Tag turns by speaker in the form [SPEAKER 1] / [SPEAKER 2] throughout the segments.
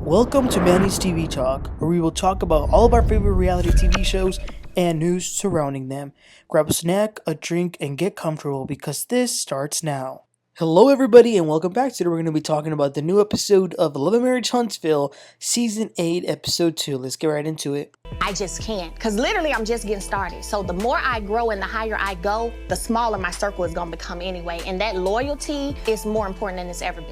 [SPEAKER 1] Welcome to Manny's TV Talk, where we will talk about all of our favorite reality TV shows and news surrounding them. Grab a snack, a drink, and get comfortable because this starts now. Hello, everybody, and welcome back. Today, we're going to be talking about the new episode of Love and Marriage Huntsville, Season 8, Episode 2. Let's get right into it.
[SPEAKER 2] I just can't, because literally I'm just getting started. So the more I grow and the higher I go, the smaller my circle is going to become anyway. And that loyalty is more important than it's ever been.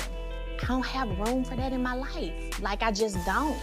[SPEAKER 2] I don't have room for that in my life. Like, I just don't.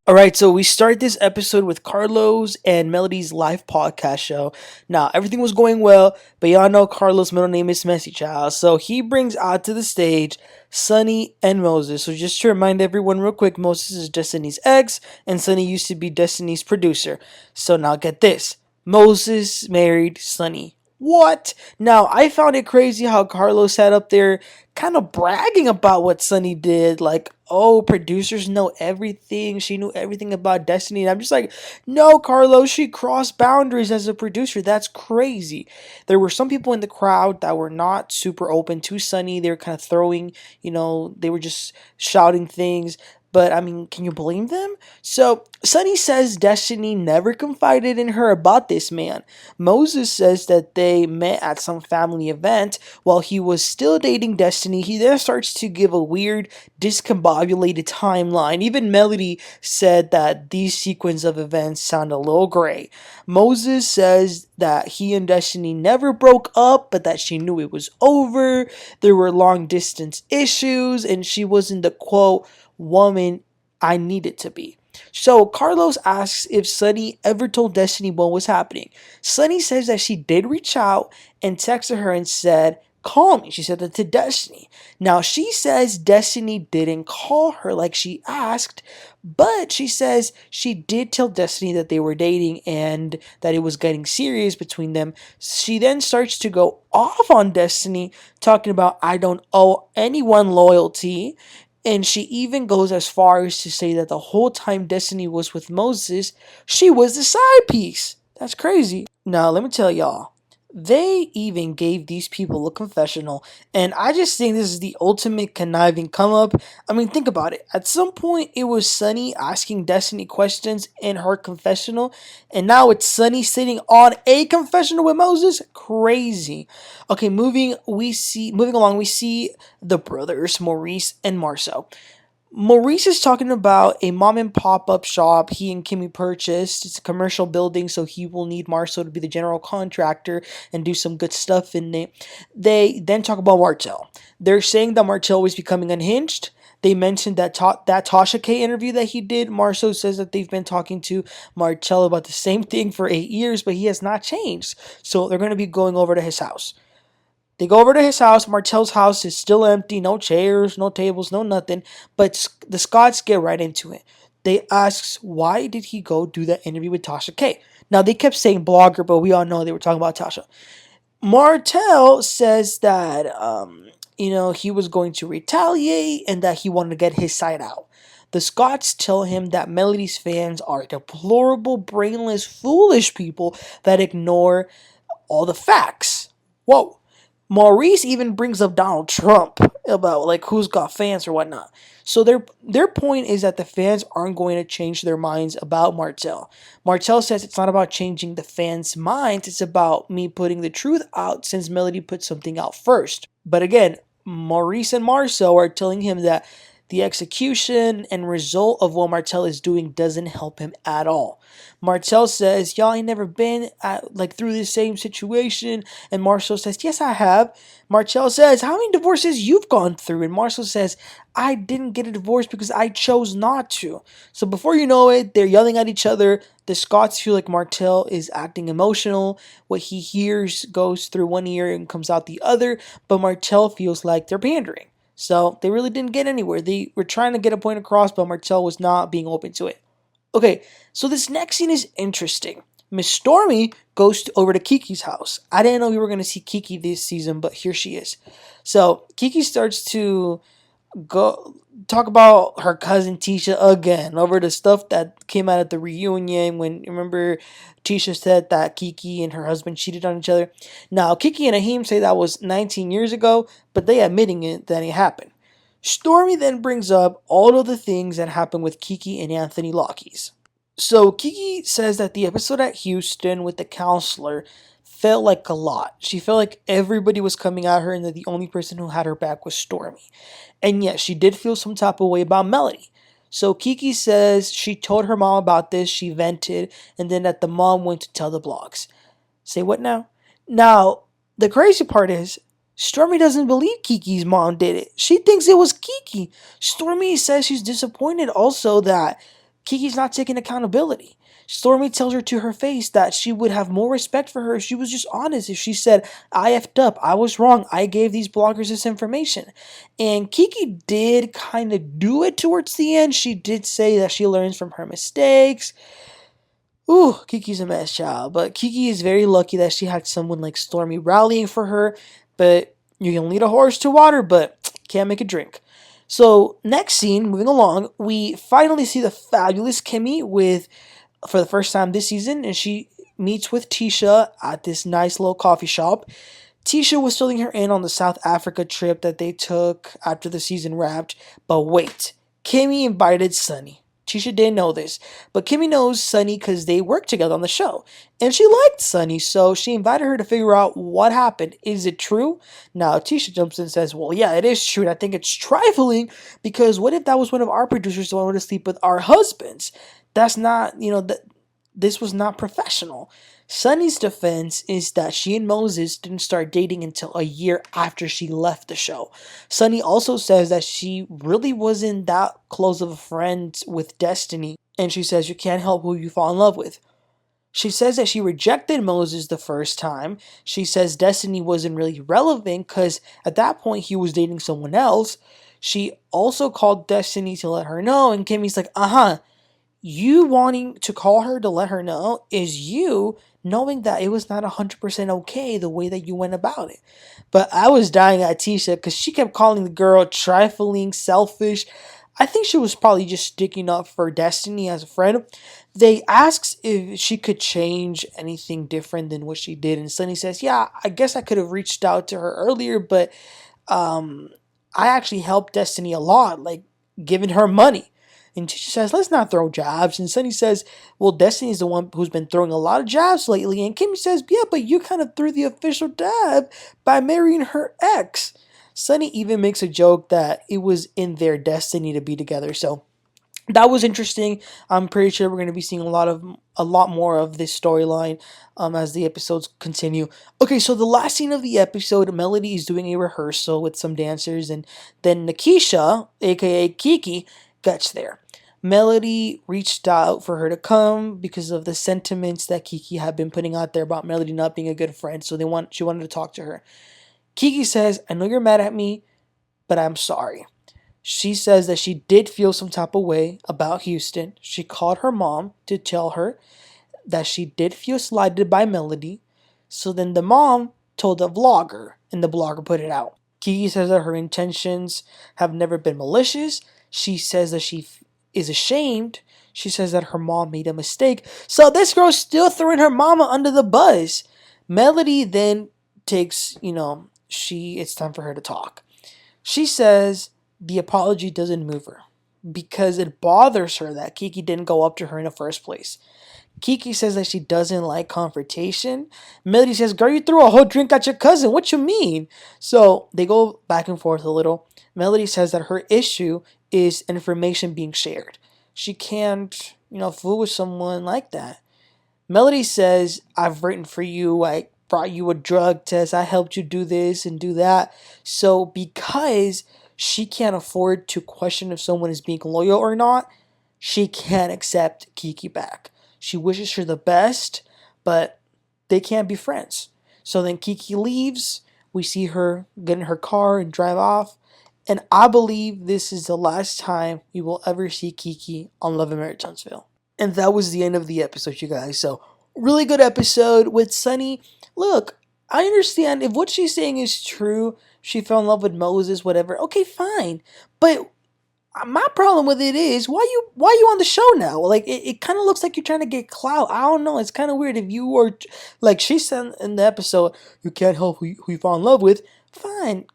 [SPEAKER 1] Alright, so we start this episode with Carlos and Melody's live podcast show. Now, everything was going well, but y'all know Carlos' middle name is Messy Child. So he brings out to the stage Sunny and Moses. So just to remind everyone real quick, Moses is Destiny's ex, and Sunny used to be Destiny's producer. So now get this. Moses married Sunny. What? Now, I found it crazy how Carlos sat up there kind of bragging about what Sunny did. Like, oh, producers know everything. She knew everything about Destiny. And I'm just like, no, Carlos, she crossed boundaries as a producer. That's crazy. There were some people in the crowd that were not super open to Sunny. They were kind of throwing, they were just shouting things. But, I mean, can you blame them? So, Sunny says Destiny never confided in her about this man. Moses says that they met at some family event while he was still dating Destiny. He then starts to give a weird, discombobulated timeline. Even Melody said that these sequence of events sound a little gray. Moses says that he and Destiny never broke up, but that she knew it was over. There were long distance issues, and she wasn't the quote woman I needed to be. So Carlos asks if Sunny ever told Destiny what was happening. Sunny says that she did reach out and texted her and said, "Call me." She said that to Destiny. Now she says Destiny didn't call her like she asked, but she says she did tell Destiny that they were dating and that it was getting serious between them. She then starts to go off on Destiny, talking about, "I don't owe anyone loyalty." And she even goes as far as to say that the whole time Destiny was with Moses, she was the side piece. That's crazy. Now, let me tell y'all, they even gave these people a confessional, and I just think this is the ultimate conniving come up. I mean, think about it. At some point, it was Sunny asking Destiny questions in her confessional, and now it's Sunny sitting on a confessional with Moses. Crazy. Okay, moving along, we see the brothers, Maurice and Marsau. Maurice is talking about a mom and pop-up shop he and Kimmi purchased. It's a commercial building, so he will need Marsau to be the general contractor and do some good stuff in it. They then talk about Martell. They're saying that Martell was becoming unhinged. They mentioned that that Tasha K interview that he did. Marsau says that they've been talking to Martell about the same thing for 8 years, but he has not changed. So they're going to be going over to his house. They go over to his house. Martell's house is still empty. No chairs, no tables, no nothing. But the Scotts get right into it. They ask, why did he go do that interview with Tasha K? Now, they kept saying blogger, but we all know they were talking about Tasha. Martell says that, he was going to retaliate and that he wanted to get his side out. The Scotts tell him that Melody's fans are deplorable, brainless, foolish people that ignore all the facts. Whoa. Maurice even brings up Donald Trump about like who's got fans or whatnot. So their point is that the fans aren't going to change their minds about Martell. Martell says it's not about changing the fans' minds, it's about me putting the truth out since Melody put something out first. But again, Maurice and Marsau are telling him that the execution and result of what Martell is doing doesn't help him at all. Martell says, y'all ain't never been through the same situation. And Marsau says, yes, I have. Martell says, how many divorces you've gone through? And Marsau says, I didn't get a divorce because I chose not to. So before you know it, they're yelling at each other. The Scotts feel like Martell is acting emotional. What he hears goes through one ear and comes out the other. But Martell feels like they're pandering. So they really didn't get anywhere. They were trying to get a point across, but Martell was not being open to it. Okay, so this next scene is interesting. Miss Stormy goes over to Kiki's house. I didn't know we were going to see Kiki this season, but here she is. So Kiki starts to go talk about her cousin Tisha again over the stuff that came out at the reunion when, remember, Tisha said that Kiki and her husband cheated on each other. Now, Kiki and Ahim say that was 19 years ago, but they admitting it that it happened. Stormy then brings up all of the things that happened with Kiki and Anthony Lockies. So Kiki says that the episode at Houston with the counselor felt like a lot. She felt like everybody was coming at her and that the only person who had her back was Stormy. And yes, she did feel some type of way about Melody. So Kiki says she told her mom about this, she vented, and then that the mom went to tell the blogs. Say what now? Now, the crazy part is, Stormy doesn't believe Kiki's mom did it. She thinks it was Kiki. Stormy says she's disappointed also that Kiki's not taking accountability. Stormy tells her to her face that she would have more respect for her if she was just honest. If she said, I effed up, I was wrong, I gave these bloggers this information. And Kiki did kind of do it towards the end. She did say that she learns from her mistakes. Ooh, Kiki's a mess, child. But Kiki is very lucky that she had someone like Stormy rallying for her. But you can lead a horse to water, but can't make it drink. So, next scene, moving along, we finally see the fabulous Kimmi for the first time this season, and she meets with Tisha at this nice little coffee shop. Tisha was filling her in on the South Africa trip that they took after the season wrapped. But wait, Kimmi invited Sunny. Tisha didn't know this, but Kimmi knows Sunny because they worked together on the show. And she liked Sunny, so she invited her to figure out what happened. Is it true? Now, Tisha jumps in and says, well, yeah, it is true, and I think it's trifling, because what if that was one of our producers who wanted to sleep with our husbands? That's not, this was not professional. Sunny's defense is that she and Moses didn't start dating until a year after she left the show. Sunny also says that she really wasn't that close of a friend with Destiny, and she says you can't help who you fall in love with. She says that she rejected Moses the first time. She says Destiny wasn't really relevant because at that point he was dating someone else. She also called Destiny to let her know, and Kimmi's like, you wanting to call her to let her know is you knowing that it was not 100% okay the way that you went about it. But I was dying at Tisha because she kept calling the girl trifling, selfish. I think she was probably just sticking up for Destiny as a friend. They asked if she could change anything different than what she did, and Sunny says, yeah, I guess I could have reached out to her earlier, but I actually helped Destiny a lot, like giving her money. And Tisha says, let's not throw jabs. And Sunny says, well, Destiny's the one who's been throwing a lot of jabs lately. And Kimmi says, yeah, but you kind of threw the official jab by marrying her ex. Sunny even makes a joke that it was in their destiny to be together. So that was interesting. I'm pretty sure we're going to be seeing a lot more of this storyline as the episodes continue. Okay, so the last scene of the episode, Melody is doing a rehearsal with some dancers, and then Latisha, aka Kiki, gets there. Melody reached out for her to come because of the sentiments that Kiki had been putting out there about Melody not being a good friend. So she wanted to talk to her. Kiki says, I know you're mad at me, but I'm sorry. She says that she did feel some type of way about Houston. She called her mom to tell her that she did feel slighted by Melody. So then the mom told the vlogger, and the blogger put it out. Kiki says that her intentions have never been malicious. She says that she is ashamed. She says that her mom made a mistake. So this girl's still throwing her mama under the bus. Melody then takes, it's time for her to talk. She says the apology doesn't move her because it bothers her that Kiki didn't go up to her in the first place. Kiki says that she doesn't like confrontation. Melody says, girl, you threw a whole drink at your cousin. What you mean? So they go back and forth a little. Melody says that her issue is information being shared. She can't, fool with someone like that. Melody says, I've written for you. I brought you a drug test. I helped you do this and do that. So because she can't afford to question if someone is being loyal or not, she can't accept Kiki back. She wishes her the best, but they can't be friends. So then Kiki leaves. We see her get in her car and drive off. And I believe this is the last time we will ever see Kiki on Love and Marriage Huntsville. And that was the end of the episode, you guys. So, really good episode with Sunny. Look, I understand if what she's saying is true, she fell in love with Moses, whatever. Okay, fine. But my problem with it is, why you on the show now? Like, it kind of looks like you're trying to get clout. I don't know. It's kind of weird if you were, like she said in the episode, you can't help who you fall in love with. Fine.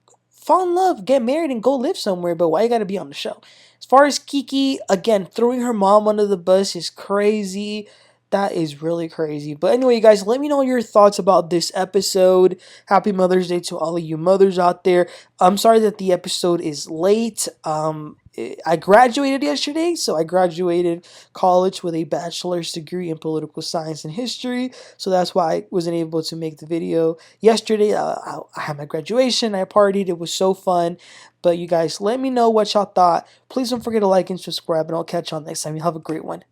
[SPEAKER 1] fall in love, get married, and go live somewhere. But why you gotta be on the show? As far as Kiki, again, throwing her mom under the bus is crazy. That is really crazy. But anyway, you guys, let me know your thoughts about this episode. Happy Mother's Day to all of you mothers out there. I'm sorry that the episode is late. I graduated yesterday, so I graduated college with a bachelor's degree in political science and history. So that's why I wasn't able to make the video yesterday. I had my graduation. I partied. It was so fun. But you guys, let me know what y'all thought. Please don't forget to like and subscribe, and I'll catch y'all next time. You have a great one.